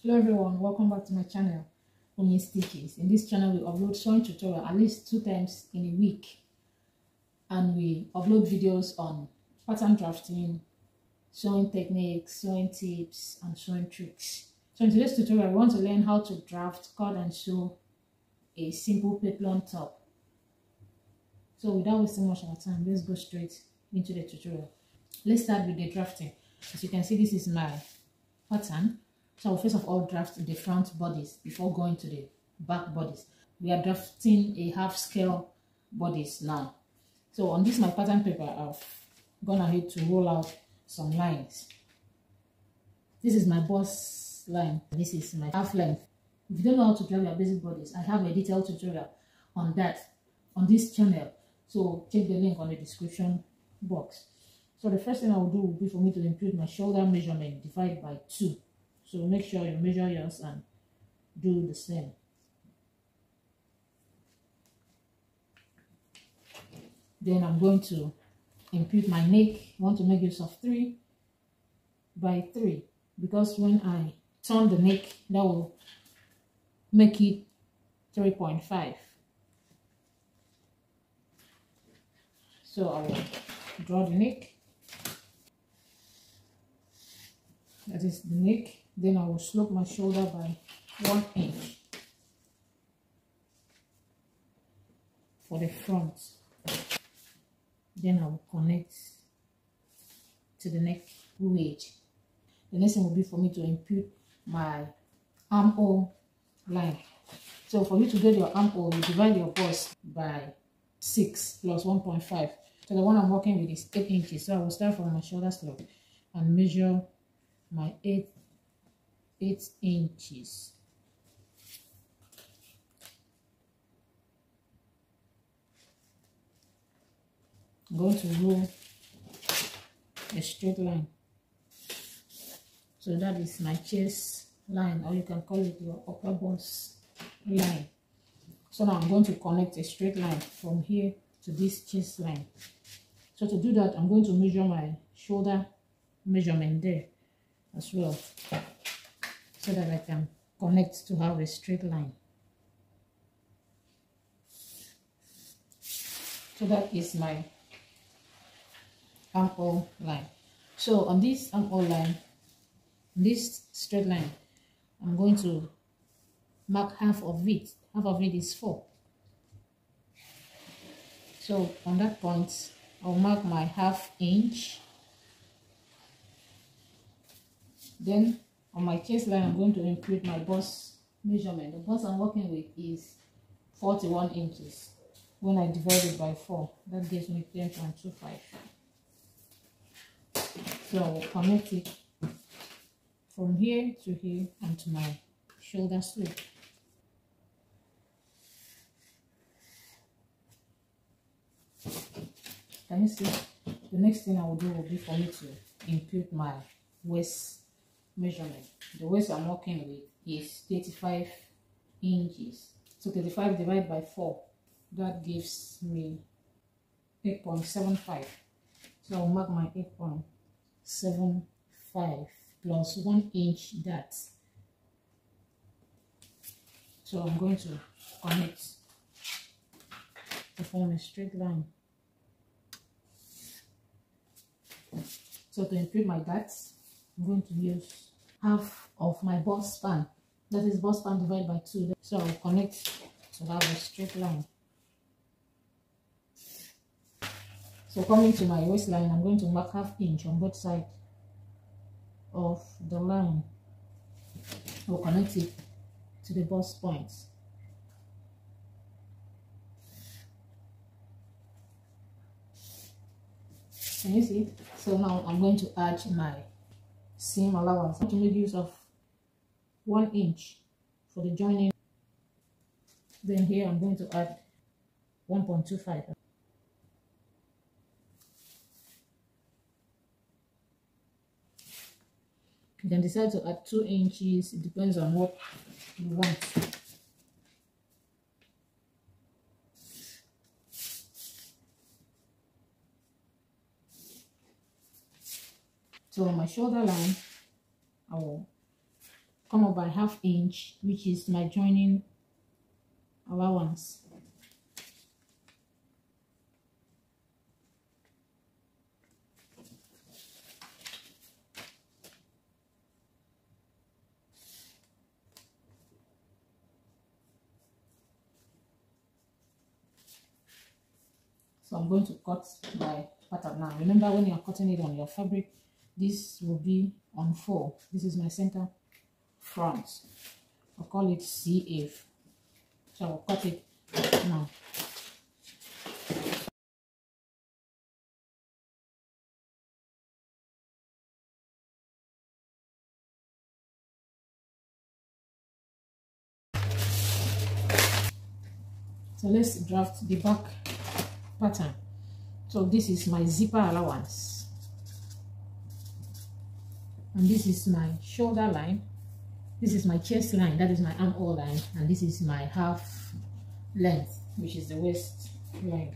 Hello everyone, welcome back to my channel, Unyistitches. In this channel we upload sewing tutorial at least 2 times in a week, and we upload videos on pattern drafting, sewing techniques, sewing tips, and sewing tricks. So in today's tutorial we want to learn how to draft, cut and sew a simple peplum top. So without wasting much of our time, let's go straight into the tutorial. Let's start with the drafting. As you can see, this is my pattern. So I'll first of all draft the front bodice before going to the back bodice. We are drafting a half scale bodice now. So on this my pattern paper, I've gone ahead to roll out some lines. This is my bust line. This is my half length. If you don't know how to draft your basic bodice, I have a detailed tutorial on that on this channel. So check the link on the description box. So the first thing I will do will be for me to impute my shoulder measurement divided by 2. So make sure you measure yours and do the same. Then I'm going to impute my neck. I want to make use of 3 by 3 because when I turn the neck, that will make it 3.5. So I will draw the neck. That is the neck. Then I will slope my shoulder by 1 inch for the front. Then I will connect to the neck wedge. The next thing will be for me to impute my armhole line. So for you to get your armhole, you divide your bust by 6 plus 1.5. So the one I'm working with is 8 inches. So I will start from my shoulder slope and measure my 8 inches. I'm going to roll a straight line. So that is my chest line, or you can call it your upper bust line. So now I'm going to connect a straight line from here to this chest line. So to do that, I'm going to measure my shoulder measurement there as well, so that I can connect to have a straight line. So that is my armhole line. So on this armhole line, this straight line, I'm going to mark half of it. Half of it is 4. So on that point, I'll mark my ½ inch. Then on my chest line, I'm going to impute my bust measurement. The bust I'm working with is 41 inches. When I divide it by 4, that gives me 10.25. So I'll connect it from here to here and to my shoulder slope. Can you see? The next thing I will do will be for me to impute my waist measurement. The waist I'm working with is 35 inches. So 35 divided by 4, that gives me 8.75. So I'll mark my 8.75 plus 1 inch that. So I'm going to connect to form a straight line. So to impute my darts, I'm going to use half of my bust span. That is bust span divided by 2. So I'll connect to have a straight line. So coming to my waistline, I'm going to mark ½ inch on both sides of the line. I'll connect it to the bust points. Can you see it? So now I'm going to add my seam allowance. I'm going to make use of 1 inch for the joining. Then here I'm going to add 1.25. You can decide to add 2 inches. It depends on what you want. So on my shoulder line, I will come up by ½ inch, which is my joining allowance. So I'm going to cut my pattern now. Remember, when you are cutting it on your fabric, this will be on 4. This is my center front. I'll call it CF. So I'll cut it now. So let's draft the back pattern. So this is my zipper allowance, and this is my shoulder line, this is my chest line, that is my armhole line, and this is my half length, which is the waist line.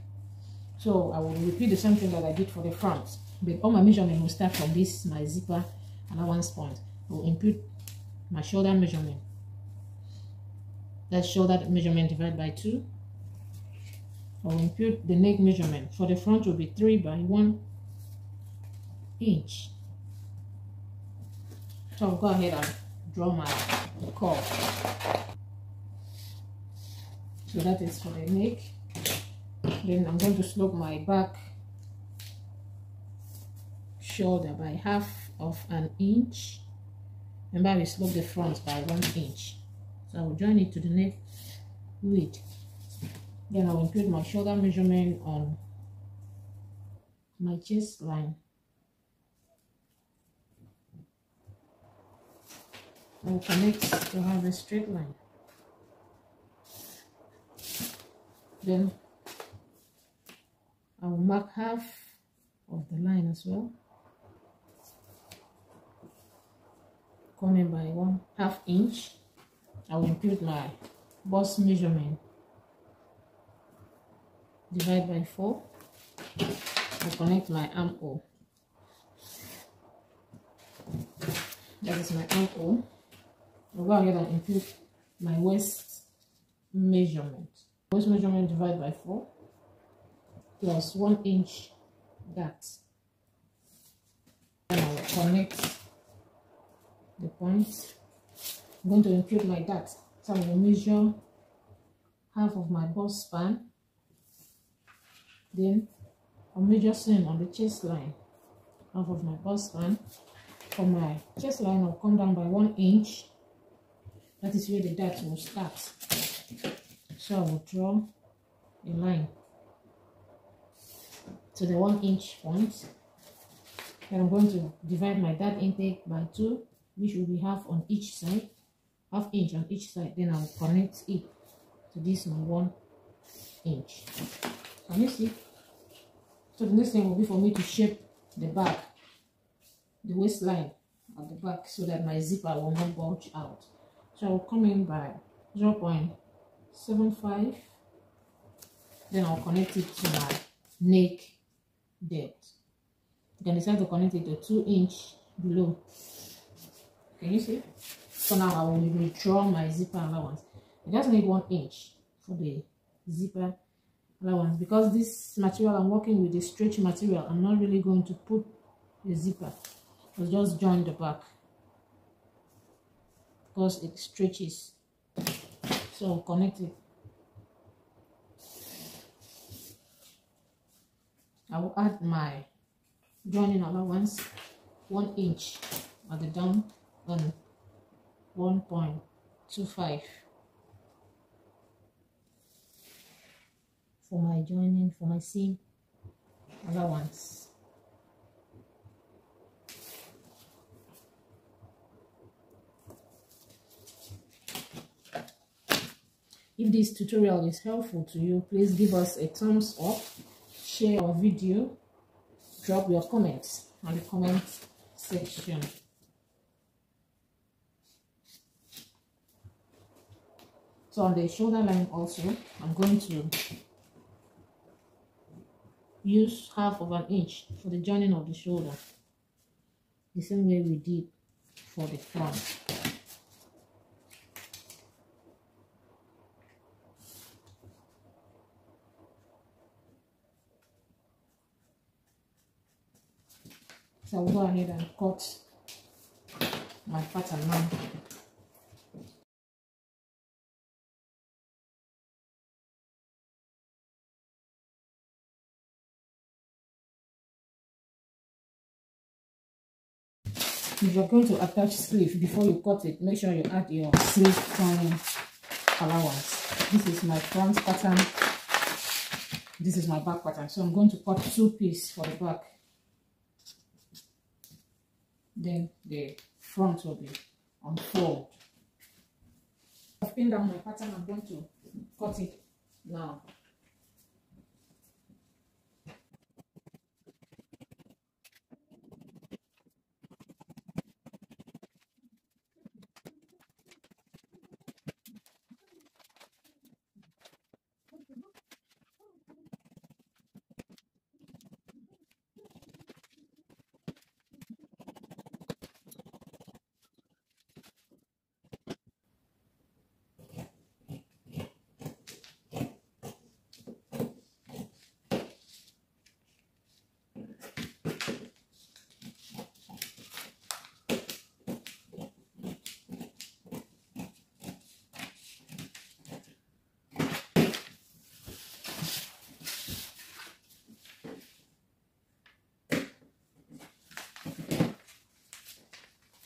So I will repeat the same thing that I did for the front, but all my measurement will start from this my zipper allowance point. I will input my shoulder measurement, that's shoulder measurement divided by 2. I will input the neck measurement. For the front will be 3 by 1 inch. So I'll go ahead and draw my curve. So that is for the neck. Then I'm going to slope my back shoulder by ½ inch. Remember, we slope the front by 1 inch. So I will join it to the neck width. Then I will include my shoulder measurement on my chest line. I will connect to have a straight line. Then I will mark half of the line as well, coming by 1/2 inch. I will include my bust measurement, divide by 4. I'll connect my armhole. That is my armhole. I'll go ahead and include my waist measurement. Waist measurement divided by 4 plus 1 inch that. And I will connect the points. I'm going to include my dart. So I will measure half of my bust span. Then I'll measure seam on the chest line, half of my bust span. For my chest line, I'll come down by 1 inch. That is where the dart will start. So I will draw a line to the 1 inch point. Then I'm going to divide my dart intake by 2, which will be half on each side, ½ inch on each side. Then I will connect it to this my 1 inch. Can you see? So the next thing will be for me to shape the back, the waistline at the back, so that my zipper will not bulge out. So I will come in by 0.75. Then I'll connect it to my neck depth. You can decide to connect it to 2 inch below. Can you see? So now I will withdraw my zipper allowance. I just need 1 inch for the zipper allowance, because this material I'm working with is stretch material. I'm not really going to put the zipper. I'll just join the back because it stretches. So I'll connect it. I will add my joining allowance, 1 inch at the down and 1.25 for my joining, for my seam allowance. If this tutorial is helpful to you, please give us a thumbs up, share our video, drop your comments on the comment section. So on the shoulder line also, I'm going to use ½ inch for the joining of the shoulder, the same way we did for the front. So I'll go ahead and cut my pattern now. If you're going to attach sleeve before you cut it, make sure you add your sleeve turning allowance. This is my front pattern. This is my back pattern. So I'm going to cut 2 pieces for the back. Then the front will be unfold. I've pinned down my pattern. I'm going to cut it now.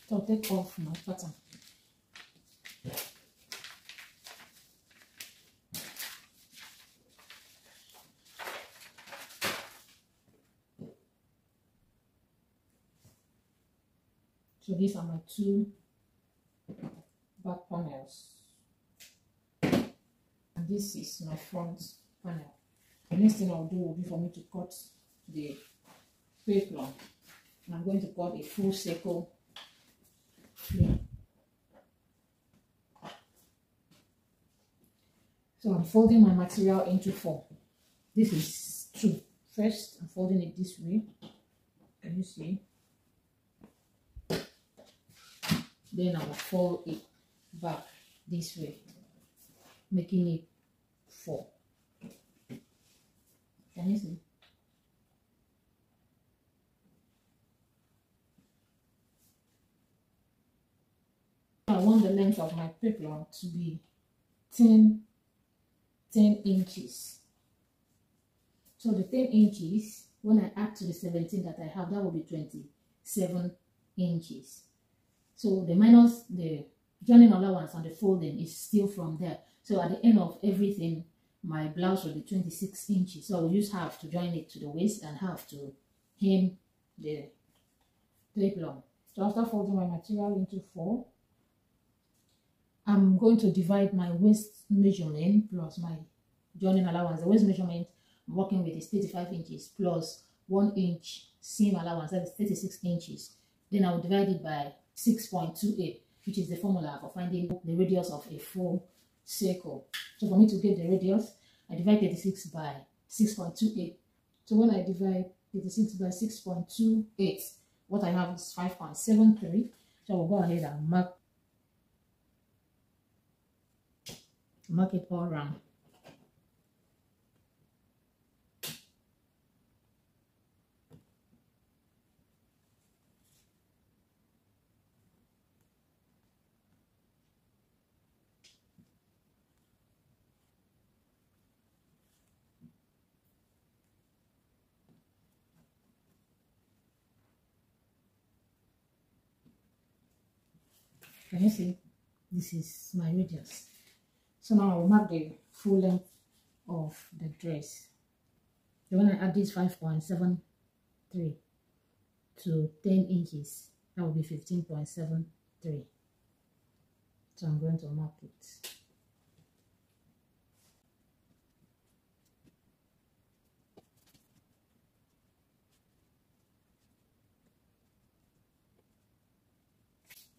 So I'll take off my pattern. So these are my 2 back panels. And this is my front panel. The next thing I'll do will be for me to cut the peplum. And I'm going to cut a full circle flare. So I'm folding my material into 4. This is 2. First, I'm folding it this way. Can you see? Then I will fold it back this way, making it 4. Can you see? I want the length of my peplum to be 10 inches. So the 10 inches, when I add to the 17 that I have, that will be 27 inches. So the minus the joining allowance and the folding is still from there. So at the end of everything, my blouse will be 26 inches. So I will use half to join it to the waist and half to hem the peplum. So after folding my material into 4, I'm going to divide my waist measurement plus my joining allowance. The waist measurement I'm working with is 35 inches plus 1 inch seam allowance, that is 36 inches. Then I will divide it by 6.28, which is the formula for finding the radius of a full circle. So for me to get the radius, I divide 36 by 6.28. So when I divide 36 by 6.28, what I have is 5.73. So I will go ahead and mark it all around. Can you see? This is my radius. So now I will mark the full length of the dress. So when I add this 5.73 to 10 inches, that will be 15.73. So I'm going to mark it.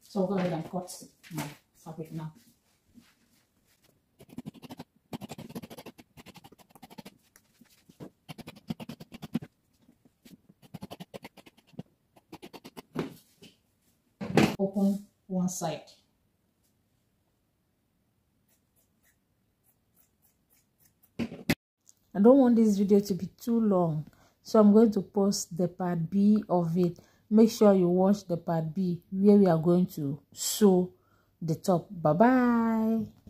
So I'll go ahead and cut my fabric now. Open one side. I don't want this video to be too long, so I'm going to post the part B of it make sure you watch the part B where we are going to sew the top. Bye bye.